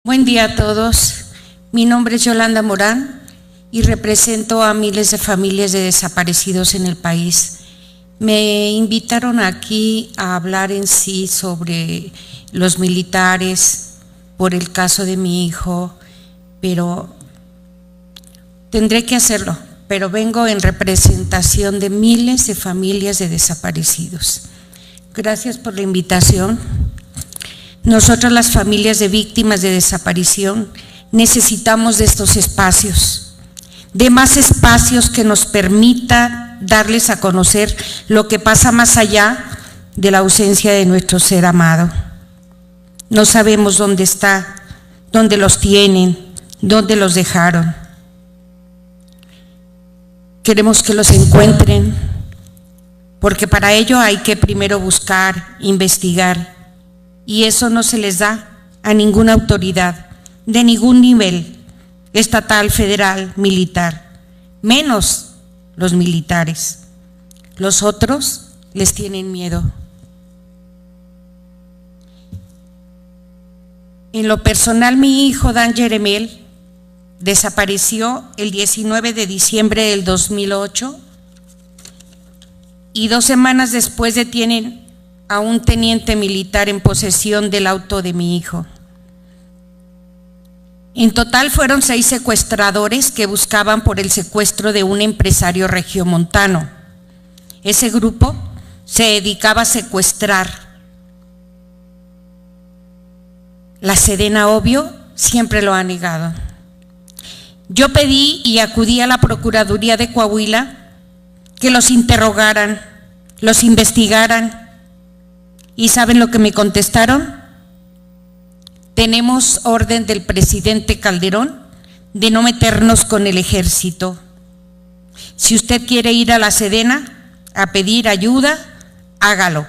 Buen día a todos. Mi nombre es Yolanda Morán y represento a miles de familias de desaparecidos en el país. Me invitaron aquí a hablar en sí sobre los militares por el caso de mi hijo, pero tendré que hacerlo, pero vengo en representación de miles de familias de desaparecidos. Gracias por la invitación. Nosotros, las familias de víctimas de desaparición, necesitamos de estos espacios, de más espacios que nos permita darles a conocer lo que pasa más allá de la ausencia de nuestro ser amado. No sabemos dónde está, dónde los tienen, dónde los dejaron. Queremos que los encuentren, porque para ello hay que primero buscar, investigar, y eso no se les da a ninguna autoridad, de ningún nivel, estatal, federal, militar, menos los militares. Los otros les tienen miedo. En lo personal, mi hijo Dan Yeremel desapareció el 19 de diciembre del 2008 y 2 semanas después detienen a un teniente militar en posesión del auto de mi hijo. En total fueron 6 secuestradores que buscaban por el secuestro de un empresario regiomontano. Ese grupo se dedicaba a secuestrar. La Sedena, obvio, siempre lo ha negado. Yo pedí y acudí a la Procuraduría de Coahuila que los interrogaran, los investigaran. ¿Y saben lo que me contestaron? Tenemos orden del presidente Calderón de no meternos con el ejército. Si usted quiere ir a la Sedena a pedir ayuda, hágalo.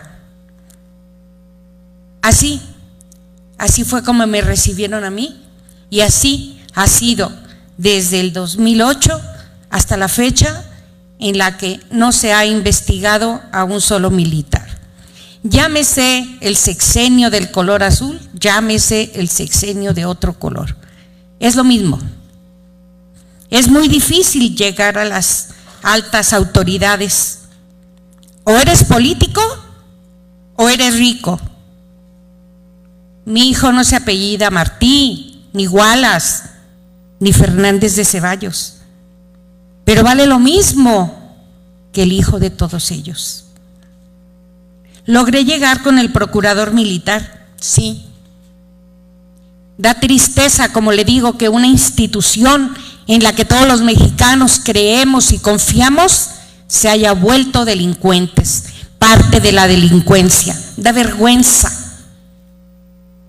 Así fue como me recibieron a mí, y así ha sido desde el 2008 hasta la fecha en la que no se ha investigado a un solo militar. Llámese el sexenio del color azul, llámese el sexenio de otro color. Es lo mismo. Es muy difícil llegar a las altas autoridades. O eres político o eres rico. Mi hijo no se apellida Martí, ni Wallace, ni Fernández de Ceballos, pero vale lo mismo que el hijo de todos ellos. Logré llegar con el procurador militar, sí. Da tristeza, como le digo, que una institución en la que todos los mexicanos creemos y confiamos se haya vuelto delincuentes, parte de la delincuencia. Da vergüenza.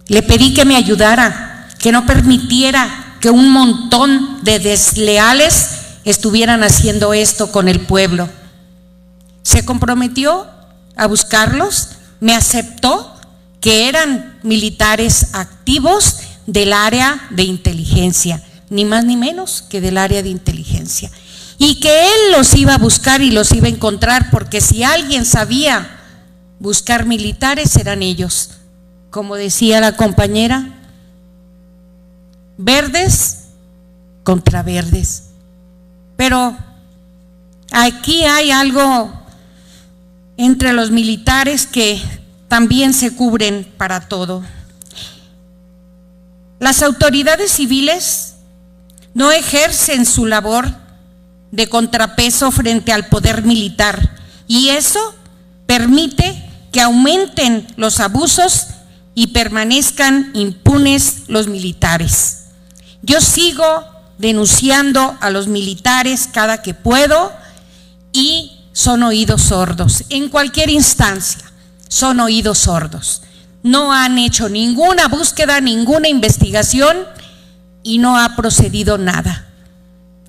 Le pedí que me ayudara, que no permitiera que un montón de desleales estuvieran haciendo esto con el pueblo. Se comprometió a buscarlos, me aceptó que eran militares activos del área de inteligencia, ni más ni menos que del área de inteligencia, y que él los iba a buscar y los iba a encontrar, porque si alguien sabía buscar militares eran ellos. Como decía la compañera, verdes contra verdes. Pero aquí hay algo entre los militares que también se cubren para todo. Las autoridades civiles no ejercen su labor de contrapeso frente al poder militar, y eso permite que aumenten los abusos y permanezcan impunes los militares. Yo sigo denunciando a los militares cada que puedo y son oídos sordos. En cualquier instancia son oídos sordos. No han hecho ninguna búsqueda, ninguna investigación, y no ha procedido nada.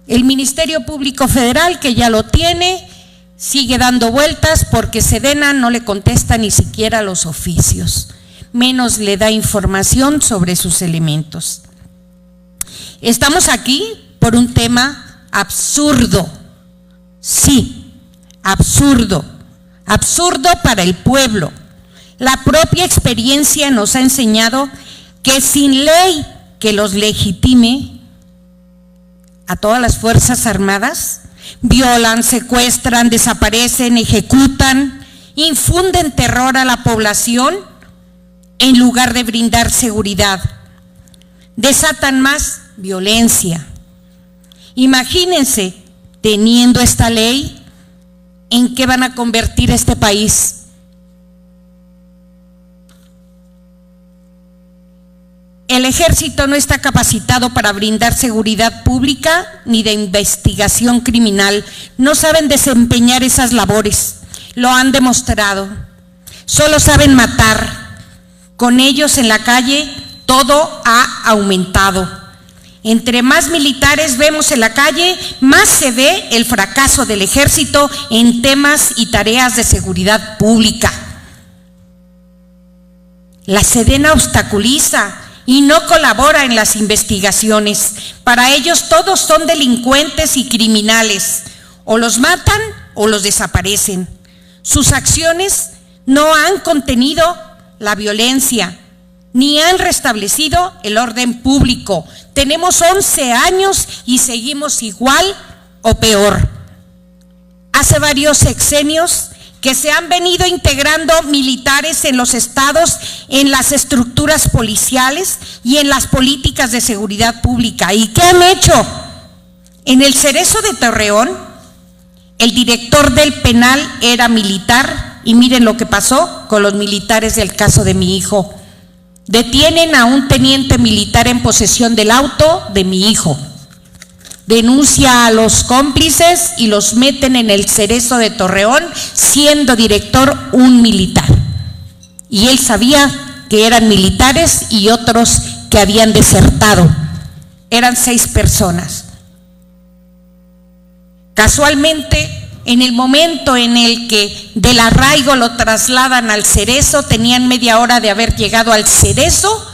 El Ministerio Público Federal, que ya lo tiene, sigue dando vueltas porque Sedena no le contesta ni siquiera los oficios, menos le da información sobre sus elementos. Estamos aquí por un tema absurdo, sí, absurdo para el pueblo. La propia experiencia nos ha enseñado que sin ley que los legitime a todas las Fuerzas Armadas. Violan, secuestran, desaparecen, ejecutan, infunden terror a la población en lugar de brindar seguridad. Desatan más violencia. Imagínense, teniendo esta ley, ¿en qué van a convertir este país? El ejército no está capacitado para brindar seguridad pública ni de investigación criminal. No saben desempeñar esas labores, lo han demostrado. Solo saben matar. Con ellos en la calle todo ha aumentado. Entre más militares vemos en la calle, más se ve el fracaso del ejército en temas y tareas de seguridad pública. La Sedena obstaculiza y no colabora en las investigaciones. Para ellos todos son delincuentes y criminales. O los matan o los desaparecen. Sus acciones no han contenido la violencia, ni han restablecido el orden público. Tenemos 11 años y seguimos igual o peor. Hace varios sexenios que se han venido integrando militares en los estados, en las estructuras policiales y en las políticas de seguridad pública. ¿Y qué han hecho? En el Cerezo de Torreón, el director del penal era militar y miren lo que pasó con los militares del caso de mi hijo. Detienen a un teniente militar en posesión del auto de mi hijo. Denuncia a los cómplices y los meten en el Cerezo de Torreón, siendo director un militar. Y él sabía que eran militares y otros que habían desertado. Eran 6 personas. Casualmente, en el momento en el que del arraigo lo trasladan al Cerezo, tenían media hora de haber llegado al Cerezo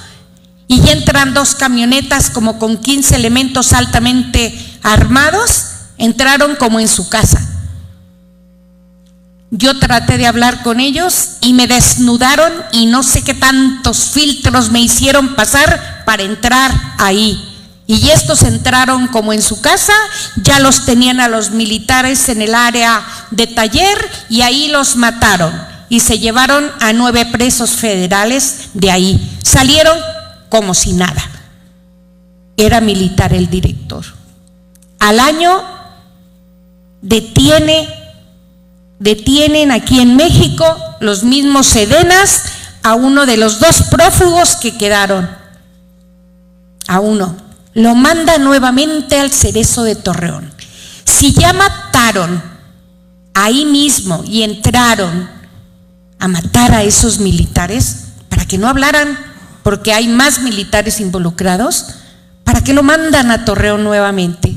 y ya entran 2 camionetas como con 15 elementos altamente armados, entraron como en su casa. Yo traté de hablar con ellos y me desnudaron y no sé qué tantos filtros me hicieron pasar para entrar ahí. Y estos entraron como en su casa, ya los tenían a los militares en el área de taller y ahí los mataron y se llevaron a 9 presos federales de ahí. Salieron como si nada. Era militar el director. Al año detienen aquí en México los mismos Sedenas a uno de los 2 prófugos que quedaron. A uno. Lo manda nuevamente al Cerezo de Torreón. Si ya mataron ahí mismo y entraron a matar a esos militares, para que no hablaran, porque hay más militares involucrados, ¿para qué lo mandan a Torreón nuevamente?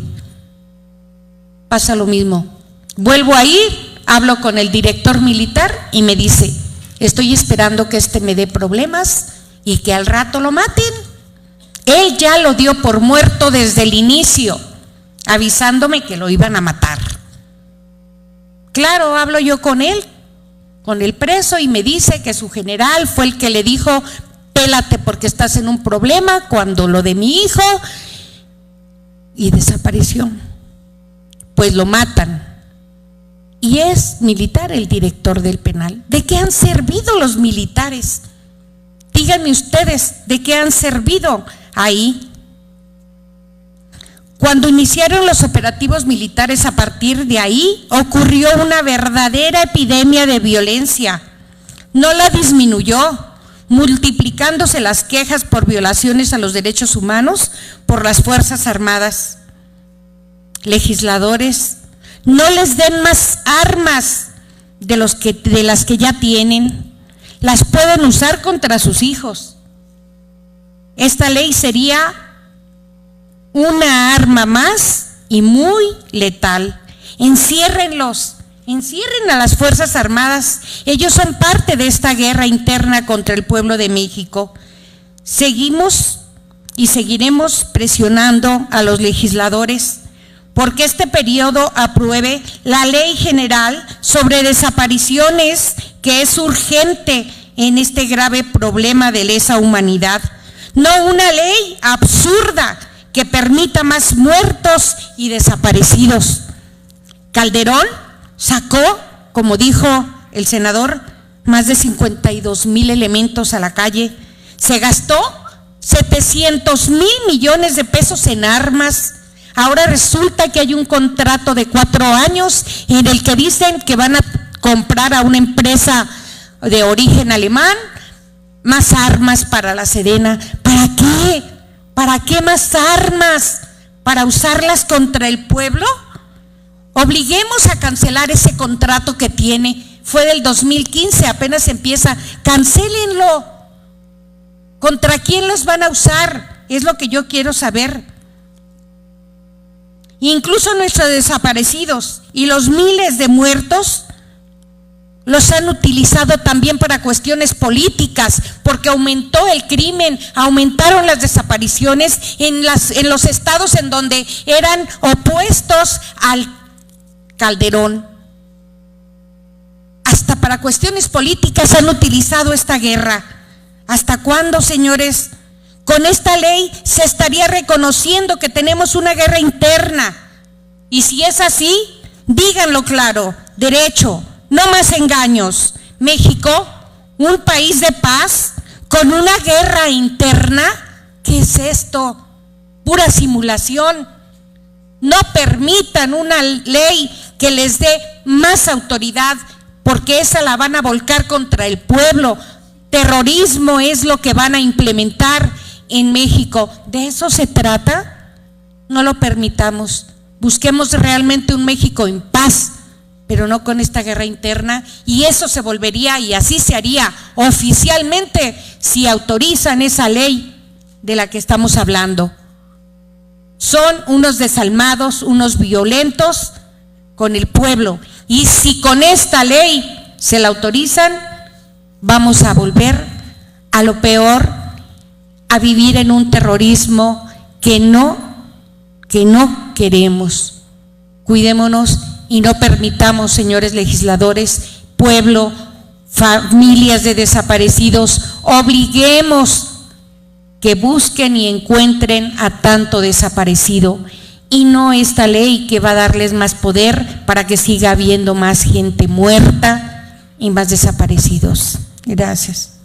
Pasa lo mismo. Vuelvo a ir, hablo con el director militar y me dice, estoy esperando que me dé problemas y que al rato lo maten. Él ya lo dio por muerto desde el inicio, avisándome que lo iban a matar. Claro, hablo yo con él, con el preso, y me dice que su general fue el que le dijo, pélate porque estás en un problema, cuando lo de mi hijo, y desapareció. Pues lo matan. Y es militar el director del penal. ¿De qué han servido los militares? Díganme ustedes, ¿de qué han servido ahí? Cuando iniciaron los operativos militares, a partir de ahí ocurrió una verdadera epidemia de violencia. No la disminuyó, multiplicándose las quejas por violaciones a los derechos humanos por las Fuerzas Armadas. Legisladores, no les den más armas de las que ya tienen. Las pueden usar contra sus hijos. Esta ley sería una arma más y muy letal. Enciérrenlos, encierren a las Fuerzas Armadas. Ellos son parte de esta guerra interna contra el pueblo de México. Seguimos y seguiremos presionando a los legisladores porque este periodo apruebe la Ley General sobre Desapariciones, que es urgente en este grave problema de lesa humanidad. no una ley absurda que permita más muertos y desaparecidos. Calderón sacó, como dijo el senador, más de 52,000 elementos a la calle, se gastó 700,000 millones de pesos en armas. Ahora resulta que hay un contrato de 4 años en el que dicen que van a comprar a una empresa de origen alemán más armas para la Sedena. ¿Para qué? ¿Para qué más armas? ¿Para usarlas contra el pueblo? Obliguemos a cancelar ese contrato que tiene. Fue del 2015, apenas empieza. Cancélenlo. ¿Contra quién los van a usar? Es lo que yo quiero saber. Incluso nuestros desaparecidos y los miles de muertos los han utilizado también para cuestiones políticas, porque aumentó el crimen, aumentaron las desapariciones en los estados en donde eran opuestos al Calderón. Hasta para cuestiones políticas han utilizado esta guerra. ¿Hasta cuándo, señores? Con esta ley se estaría reconociendo que tenemos una guerra interna. Y si es así, díganlo claro, derecho, no más engaños. México, un país de paz, con una guerra interna. ¿Qué es esto? Pura simulación. No permitan una ley que les dé más autoridad, porque esa la van a volcar contra el pueblo. Terrorismo es lo que van a implementar en México. ¿De eso se trata? No lo permitamos. Busquemos realmente un México en paz, pero no con esta guerra interna, y eso se volvería, y así se haría oficialmente si autorizan esa ley de la que estamos hablando. Son unos desalmados, unos violentos con el pueblo, y si con esta ley se la autorizan, vamos a volver a lo peor, a vivir en un terrorismo que no queremos. Cuidémonos y no permitamos, señores legisladores, pueblo, familias de desaparecidos, obliguemos que busquen y encuentren a tanto desaparecido, y no esta ley que va a darles más poder para que siga habiendo más gente muerta y más desaparecidos. Gracias.